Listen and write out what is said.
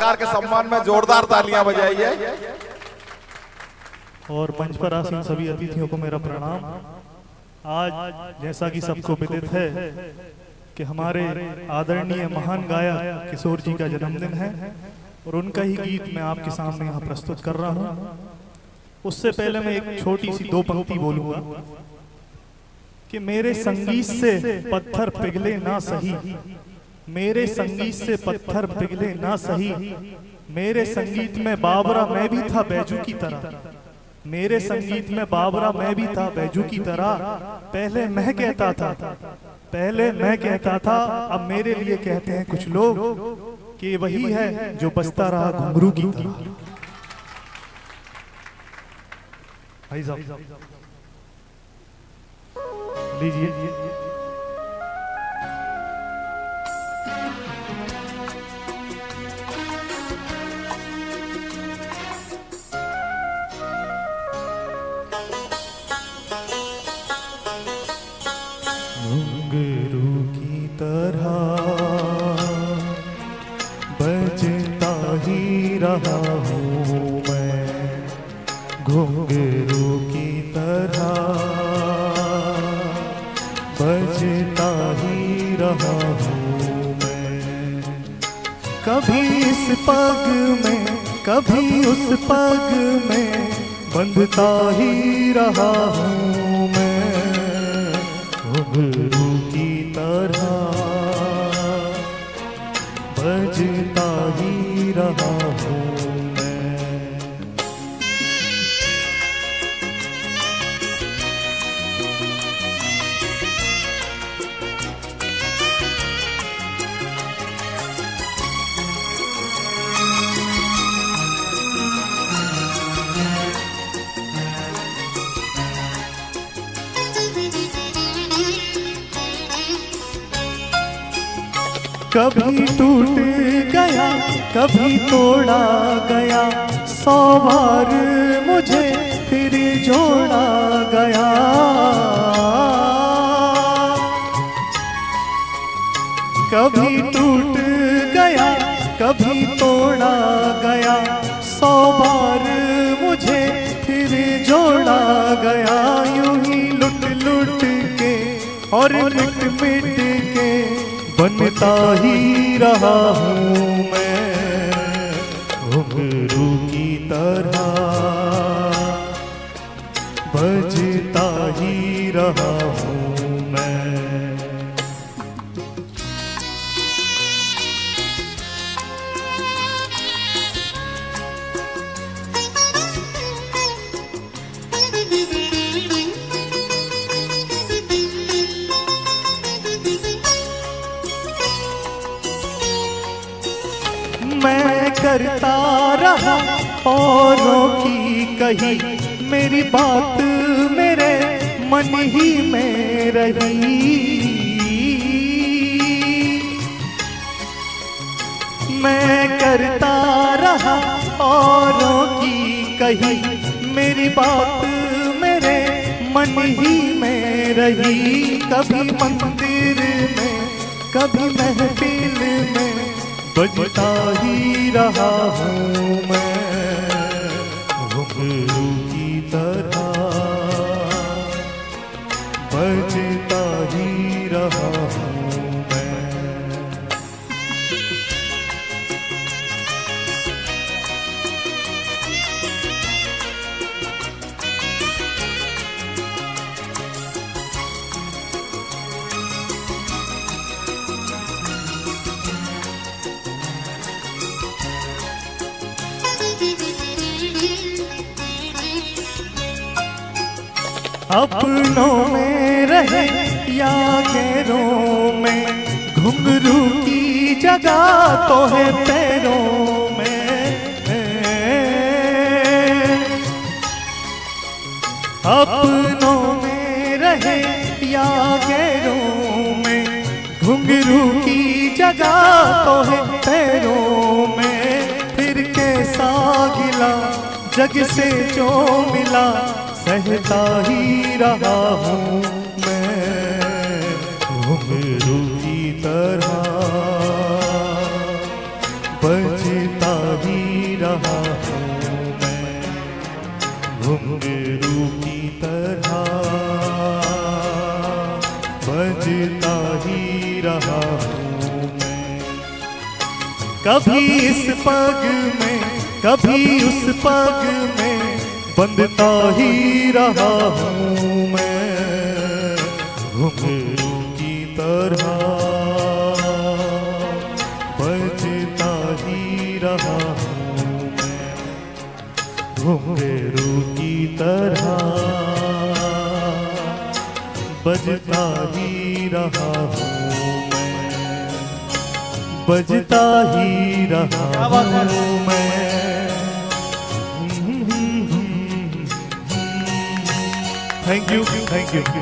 कलाकार के सम्मान में जोरदार तालियां बजाइए। और मंच पर आसीन सभी अतिथियों को मेरा प्रणाम। आज जैसा कि सबको विदित है कि हमारे आदरणीय महान गायक किशोर जी का जन्मदिन है और उनका ही गीत मैं आपके सामने यहाँ प्रस्तुत कर रहा हूँ। उससे पहले मैं एक छोटी सी दो पंक्ति बोलूंगा कि मेरे संगीत से पत्थर पिघले ना सही, मेरे संगीत से पत्थर पिघले ना सही, मेरे संगीत में बाबरा मैं भी था बैजू की तरह, मेरे संगीत में बाबरा मैं भी था बैजू की तरह। पहले मैं कहता था, पहले मैं कहता था, अब मेरे लिए कहते हैं कुछ लोग कि वही है जो बजता रहा घुंघरू की तरह। भाई साहब लीजिए। घुंघरू की तरह बजता ही रहा हूँ मैं, घुंघरू की तरह बजता ही रहा हूँ मैं। कभी इस पग में कभी उस पग में बंधता ही रहा हूँ मैं, घुंघरू की तरह बजता ही रहा हूँ मैं। कभी टूट गया कभी तोड़ा गया, 100 बार मुझे फिर जोड़ा गया। कभी टूट गया कभी तोड़ा गया, 100 बार मुझे फिर जोड़ा गया। यूं ही लुट लुट के और मिट मिट के बनता ही रहा हूँ मैं, घुंघरू की तरह बजता ही रहा हूँ मैं। मैं करता रहा औरों की कही, मेरी बात मेरे मन ही में रही। मैं करता रहा औरों की कही, मेरी बात मेरे मन ही में रही। कभी मंदिर में कभी महफिल में बजता ही रहा हूँ मैं, घुंघरू की तरह बजता ही रहा हूँ मैं। अपनों में रहे या गैरों में, घुंघरू की जगह तो है पैरों में। अपनों में रहे या गैरों में, घुंघरू की जगह तो है पैरों में। फिर कैसा गिला जग से जो मिला, सहता ही रहा हूँ मैं, घुंघरू की तरह बज बजता ही रहा हूँ मैं घुंघरू की तरह, बजता ही रहा हूँ मैं। कभी इस पग में कभी उस पग में बंधता ही रहा हूँ मैं घुंघरू की तरह, बजता ही रहा हूँ मैं घुंघरू की तरह, बजता ही रहा हूँ मैं, बजता ही रहा हूँ मैं। Thank you, thank you.